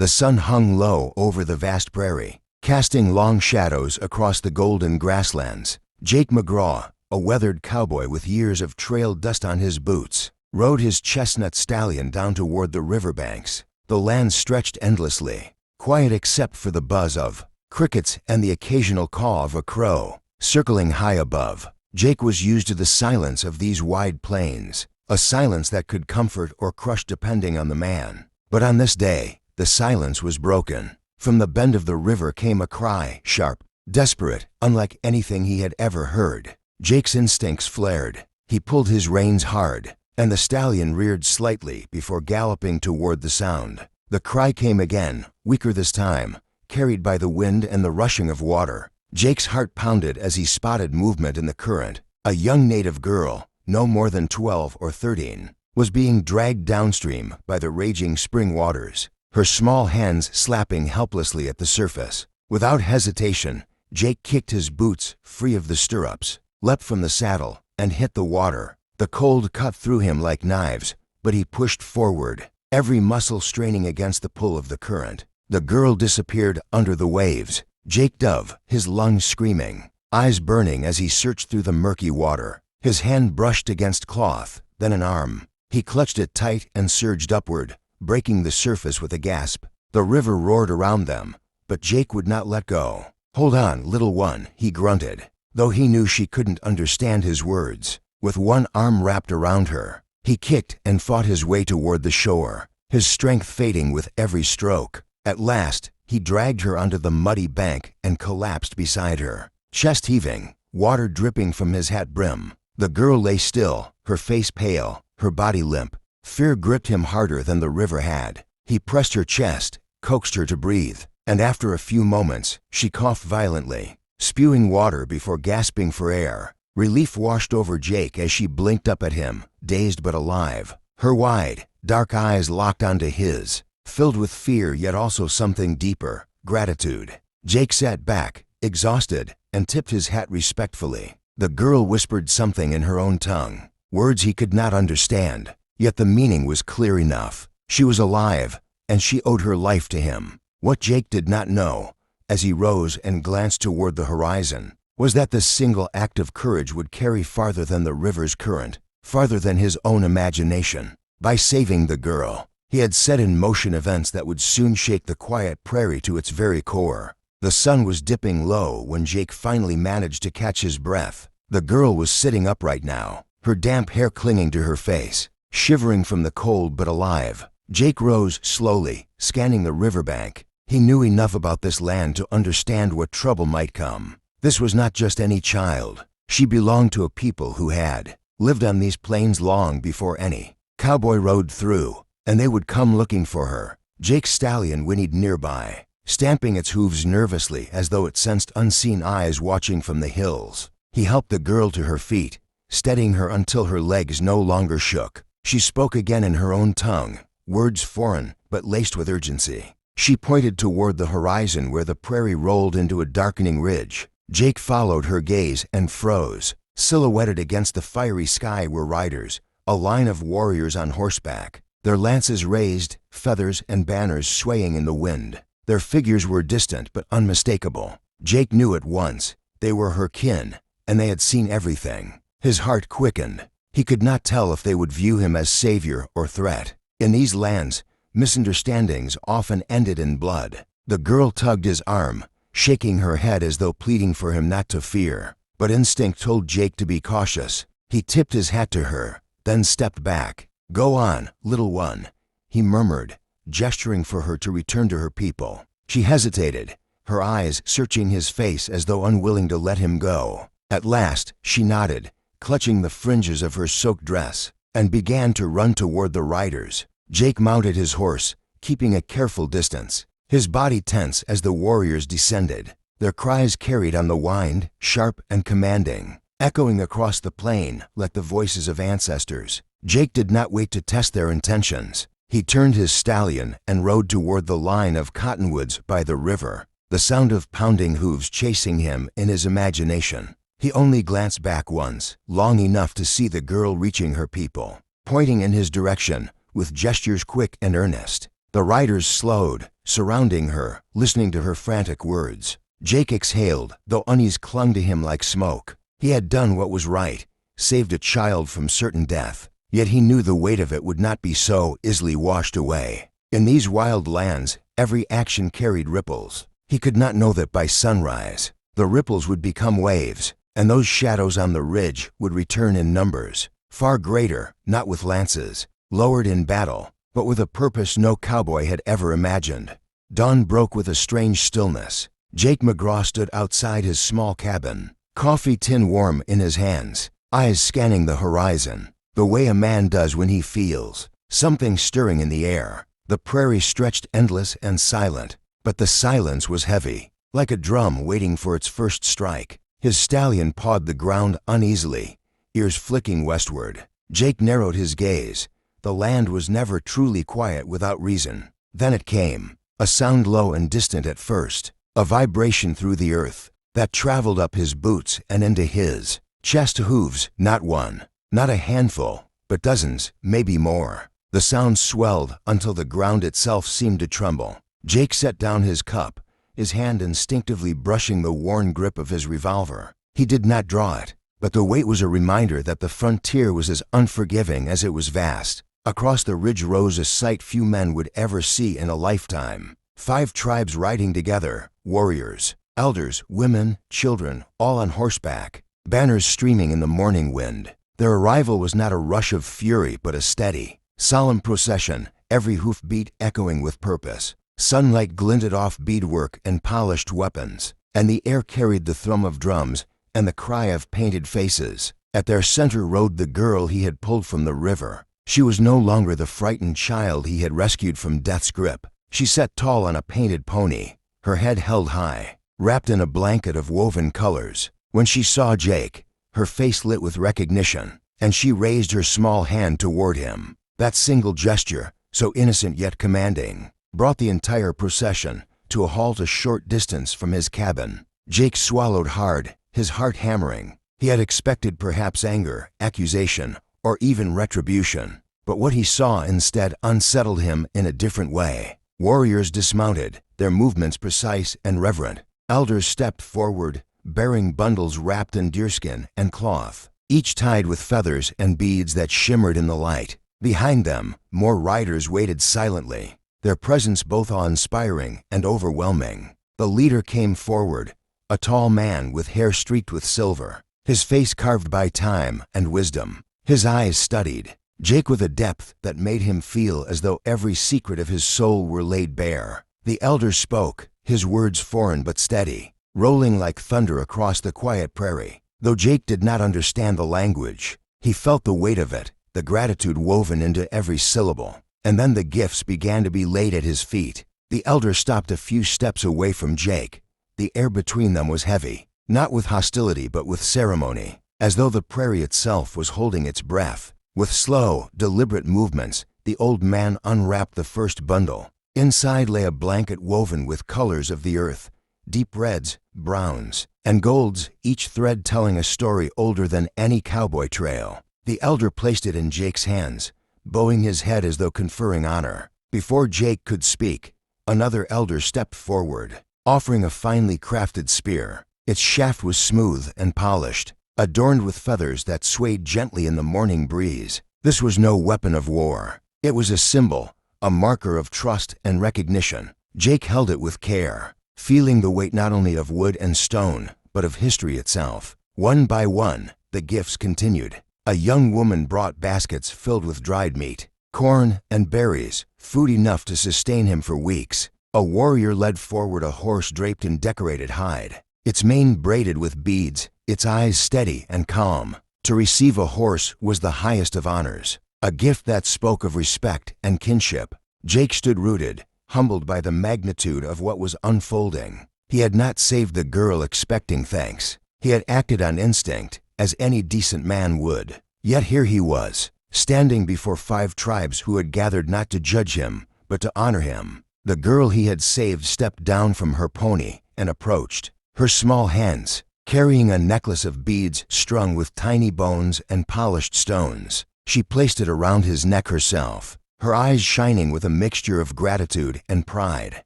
The sun hung low over the vast prairie, casting long shadows across the golden grasslands. Jake McGraw, a weathered cowboy with years of trail dust on his boots, rode his chestnut stallion down toward the riverbanks. The land stretched endlessly, quiet except for the buzz of crickets and the occasional caw of a crow, circling high above. Jake was used to the silence of these wide plains, a silence that could comfort or crush depending on the man. But on this day, the silence was broken. From the bend of the river came a cry, sharp, desperate, unlike anything he had ever heard. Jake's instincts flared. He pulled his reins hard, and the stallion reared slightly before galloping toward the sound. The cry came again, weaker this time, carried by the wind and the rushing of water. Jake's heart pounded as he spotted movement in the current. A young native girl, no more than 12 or 13, was being dragged downstream by the raging spring waters, her small hands slapping helplessly at the surface. Without hesitation, Jake kicked his boots free of the stirrups, leapt from the saddle, and hit the water. The cold cut through him like knives, but he pushed forward, every muscle straining against the pull of the current. The girl disappeared under the waves. Jake dove, his lungs screaming, eyes burning as he searched through the murky water. His hand brushed against cloth, then an arm. He clutched it tight and surged upward, breaking the surface with a gasp. The river roared around them, but Jake would not let go. "Hold on, little one," he grunted, though he knew she couldn't understand his words. With one arm wrapped around her, he kicked and fought his way toward the shore, his strength fading with every stroke. At last, he dragged her onto the muddy bank and collapsed beside her, chest heaving, water dripping from his hat brim. The girl lay still, her face pale, her body limp. Fear gripped him harder than the river had. He pressed her chest, coaxed her to breathe, and after a few moments, she coughed violently, spewing water before gasping for air. Relief washed over Jake as she blinked up at him, dazed but alive. Her wide, dark eyes locked onto his, filled with fear yet also something deeper, gratitude. Jake sat back, exhausted, and tipped his hat respectfully. The girl whispered something in her own tongue, words he could not understand, yet the meaning was clear enough. She was alive, and she owed her life to him. What Jake did not know, as he rose and glanced toward the horizon, was that this single act of courage would carry farther than the river's current, farther than his own imagination. By saving the girl, he had set in motion events that would soon shake the quiet prairie to its very core. The sun was dipping low when Jake finally managed to catch his breath. The girl was sitting upright now, her damp hair clinging to her face, shivering from the cold but alive. Jake rose slowly, scanning the riverbank. He knew enough about this land to understand what trouble might come. This was not just any child. She belonged to a people who had lived on these plains long before any cowboy rode through, and they would come looking for her. Jake's stallion whinnied nearby, stamping its hooves nervously as though it sensed unseen eyes watching from the hills. He helped the girl to her feet, steadying her until her legs no longer shook. She spoke again in her own tongue, words foreign but laced with urgency. She pointed toward the horizon where the prairie rolled into a darkening ridge. Jake followed her gaze and froze. Silhouetted against the fiery sky were riders, a line of warriors on horseback, their lances raised, feathers and banners swaying in the wind. Their figures were distant but unmistakable. Jake knew at once they were her kin, and they had seen everything. His heart quickened. He could not tell if they would view him as savior or threat. In these lands, misunderstandings often ended in blood. The girl tugged his arm, shaking her head as though pleading for him not to fear. But instinct told Jake to be cautious. He tipped his hat to her, then stepped back. "Go on, little one," he murmured, gesturing for her to return to her people. She hesitated, her eyes searching his face as though unwilling to let him go. At last, she nodded, clutching the fringes of her soaked dress, and began to run toward the riders. Jake mounted his horse, keeping a careful distance, his body tense as the warriors descended. Their cries carried on the wind, sharp and commanding, echoing across the plain like the voices of ancestors. Jake did not wait to test their intentions. He turned his stallion and rode toward the line of cottonwoods by the river, the sound of pounding hooves chasing him in his imagination. He only glanced back once, long enough to see the girl reaching her people, pointing in his direction with gestures quick and earnest. The riders slowed, surrounding her, listening to her frantic words. Jake exhaled, though unease clung to him like smoke. He had done what was right, saved a child from certain death, yet he knew the weight of it would not be so easily washed away. In these wild lands, every action carried ripples. He could not know that by sunrise, the ripples would become waves, and those shadows on the ridge would return in numbers, far greater, not with lances, lowered in battle, but with a purpose no cowboy had ever imagined. Dawn broke with a strange stillness. Jake McGraw stood outside his small cabin, coffee tin warm in his hands, eyes scanning the horizon, the way a man does when he feels something stirring in the air. The prairie stretched endless and silent, but the silence was heavy, like a drum waiting for its first strike. His stallion pawed the ground uneasily, ears flicking westward. Jake narrowed his gaze. The land was never truly quiet without reason. Then it came, a sound low and distant at first, a vibration through the earth that traveled up his boots and into his chest. Hooves, not one, not a handful, but dozens, maybe more. The sound swelled until the ground itself seemed to tremble. Jake set down his cup, his hand instinctively brushing the worn grip of his revolver. He did not draw it, but the weight was a reminder that the frontier was as unforgiving as it was vast. Across the ridge rose a sight few men would ever see in a lifetime. 5 tribes riding together, warriors, elders, women, children, all on horseback, banners streaming in the morning wind. Their arrival was not a rush of fury but a steady, solemn procession, every hoofbeat echoing with purpose. Sunlight glinted off beadwork and polished weapons, and the air carried the thrum of drums and the cry of painted faces. At their center rode the girl he had pulled from the river. She was no longer the frightened child he had rescued from death's grip. She sat tall on a painted pony, her head held high, wrapped in a blanket of woven colors. When she saw Jake, her face lit with recognition, and she raised her small hand toward him. That single gesture, so innocent yet commanding, brought the entire procession to a halt a short distance from his cabin. Jake swallowed hard, his heart hammering. He had expected perhaps anger, accusation, or even retribution, but what he saw instead unsettled him in a different way. Warriors dismounted, their movements precise and reverent. Elders stepped forward, bearing bundles wrapped in deerskin and cloth, each tied with feathers and beads that shimmered in the light. Behind them, more riders waited silently, their presence both awe-inspiring and overwhelming. The leader came forward, a tall man with hair streaked with silver, his face carved by time and wisdom, his eyes studied Jake with a depth that made him feel as though every secret of his soul were laid bare. The elder spoke, his words foreign but steady, rolling like thunder across the quiet prairie. Though Jake did not understand the language, he felt the weight of it, the gratitude woven into every syllable. And then the gifts began to be laid at his feet. The elder stopped a few steps away from Jake. The air between them was heavy, not with hostility but with ceremony, as though the prairie itself was holding its breath. With slow, deliberate movements, the old man unwrapped the first bundle. Inside lay a blanket woven with colors of the earth, deep reds, browns, and golds, each thread telling a story older than any cowboy trail. The elder placed it in Jake's hands, bowing his head as though conferring honor. Before Jake could speak, another elder stepped forward, offering a finely crafted spear. Its shaft was smooth and polished, adorned with feathers that swayed gently in the morning breeze. This was no weapon of war. It was a symbol, a marker of trust and recognition. Jake held it with care, feeling the weight not only of wood and stone, but of history itself. One by one, the gifts continued. A young woman brought baskets filled with dried meat, corn, and berries, food enough to sustain him for weeks. A warrior led forward a horse draped in decorated hide, its mane braided with beads, its eyes steady and calm. To receive a horse was the highest of honors, a gift that spoke of respect and kinship. Jake stood rooted, humbled by the magnitude of what was unfolding. He had not saved the girl expecting thanks. He had acted on instinct, as any decent man would. Yet here he was, standing before 5 tribes who had gathered not to judge him, but to honor him. The girl he had saved stepped down from her pony and approached, her small hands carrying a necklace of beads strung with tiny bones and polished stones. She placed it around his neck herself, her eyes shining with a mixture of gratitude and pride.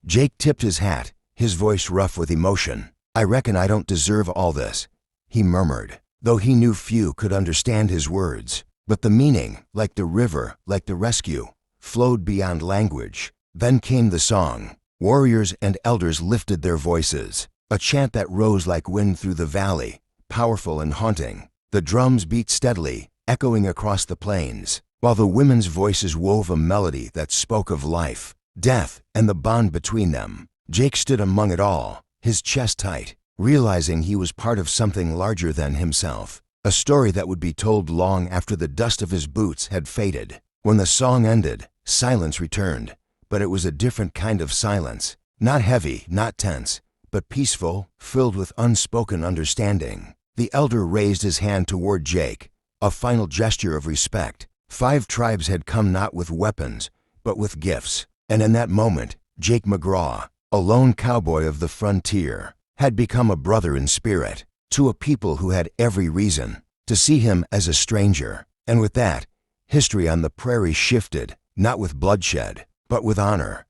Jake tipped his hat, his voice rough with emotion. "I reckon I don't deserve all this," he murmured, though he knew few could understand his words. But the meaning, like the river, like the rescue, flowed beyond language. Then came the song. Warriors and elders lifted their voices, a chant that rose like wind through the valley, powerful and haunting. The drums beat steadily, echoing across the plains, while the women's voices wove a melody that spoke of life, death, and the bond between them. Jake stood among it all, his chest tight, realizing he was part of something larger than himself, a story that would be told long after the dust of his boots had faded. When the song ended, silence returned, but it was a different kind of silence, not heavy, not tense, but peaceful, filled with unspoken understanding. The elder raised his hand toward Jake, a final gesture of respect. 5 tribes had come not with weapons, but with gifts, and in that moment, Jake McGraw, a lone cowboy of the frontier, had become a brother in spirit to a people who had every reason to see him as a stranger. And with that, history on the prairie shifted, not with bloodshed, but with honor.